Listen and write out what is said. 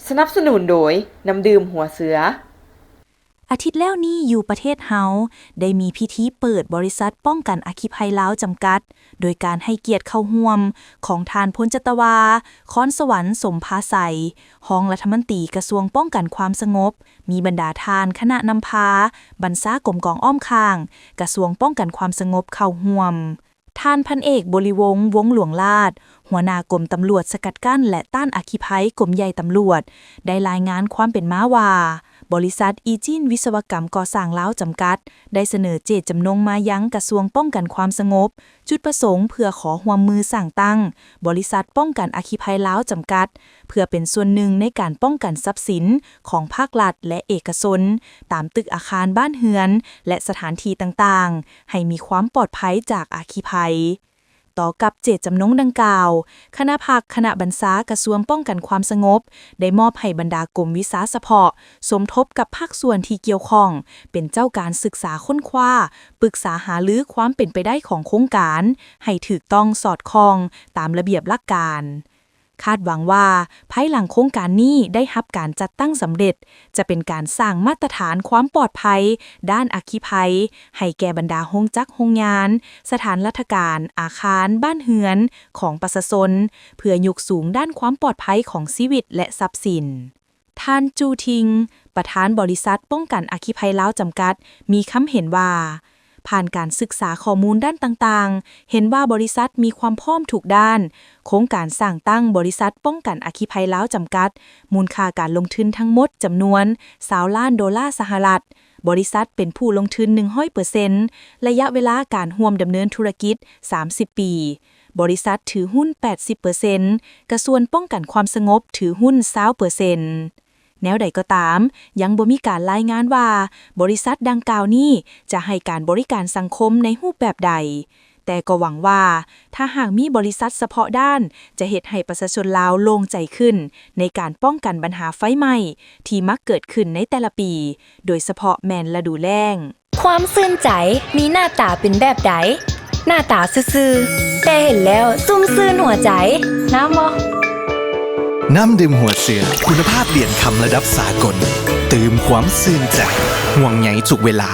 สนับสนุนโดยน้ำดื่มหัวเสืออาทิตย์แล้วนี้อยู่ประเทศเฮาได้มีพิธีเปิดบริษัทป้องกันอัคคีภัยลาวจำกัดโดยการให้เกียรติเข้าร่วมของทานพลจัตวาค้อนสวรรค์สมภาไสยรองรัฐมนตรีกระทรวงป้องกันความสงบมีบรรดาทานคณะนำพาบรรษากรมกองอ้อมข้างกระทรวงป้องกันความสงบเข้าร่วมท่านพันเอกบริวงศ์วงศ์หลวงลาดหัวหน้ากรมตำรวจสกัดกั้นและต้านอัคคีภัยกรมใหญ่ตำรวจได้รายงานความเป็นมาว่าบริษัทอีจินวิศวกรรมก่อสร้างลาวจำกัดได้เสนอเจตจำนงมายังกระทรวงป้องกันความสงบจุดประสงค์เพื่อขอร่วมมือสร้างตั้งบริษัทป้องกันอัคคีภัยลาวจำกัดเพื่อเป็นส่วนหนึ่งในการป้องกันทรัพย์สินของภาครัฐและเอกชนตามตึกอาคารบ้านเฮือนและสถานที่ต่างๆให้มีความปลอดภัยจากอัคคีภัยต่อกับเจตจำนงดังกล่าวคณะบรรษากระทรวงป้องกันความสงบได้มอบให้บรรดากรมวิสาสะเพาะสมทบกับภาคส่วนที่เกี่ยวข้องเป็นเจ้าการศึกษาค้นคว้าปรึกษาหารือความเป็นไปได้ของโครงการให้ถูกต้องสอดคล้องตามระเบียบหลักการคาดหวังว่าภายหลังโครงการนี้ได้รับการจัดตั้งสำเร็จจะเป็นการสร้างมาตรฐานความปลอดภัยด้านอัคคีภัยให้แก่บรรดาโรงจักรโรงงานสถานราชการอาคารบ้านเรือนของประชาชนเพื่อยกสูงด้านความปลอดภัยของชีวิตและทรัพย์สินท่านจูทิงประธานบริษัทป้องกันอัคคีภัยลาวจำกัดมีคำเห็นว่าผ่านการศึกษาข้อมูลด้านต่างๆเห็นว่าบริษัทมีความพร้อมทุกด้านโครงการสร้างตั้งบริษัทป้องกันอัคคีภัยลาวจำกัดมูลค่าการลงทุนทั้งหมดจำนวน20 ล้านดอลลาร์สหรัฐบริษัทเป็นผู้ลงทุน 100% ระยะเวลาการร่วมดำเนินธุรกิจ30 ปีบริษัทถือหุ้น 80% กระทรวงป้องกันความสงบถือหุ้น 20%แนวใดก็ตามยังบ่มีการรายงานว่าบริษัทดังกล่าวนี้จะให้การบริการสังคมในรูปแบบใดแต่ก็หวังว่าถ้าหากมีบริษัทเฉพาะด้านจะเฮ็ดให้ประชาชนลาวโล่งใจขึ้นในการป้องกันปัญหาไฟไหม้ที่มักเกิดขึ้นในแต่ละปีโดยเฉพาะแม่นฤดูแล้งความซื่นใจมีหน้าตาเป็นแบบใดหน้าตาซื่อๆแต่เห็นแล้วซุ่มซื่นหัวใจน้ำบ่น้ำดื่มหัวเสือคุณภาพเหรียญคำระดับสากลตื่มความซื่นใจห่วงใยทุกเวลา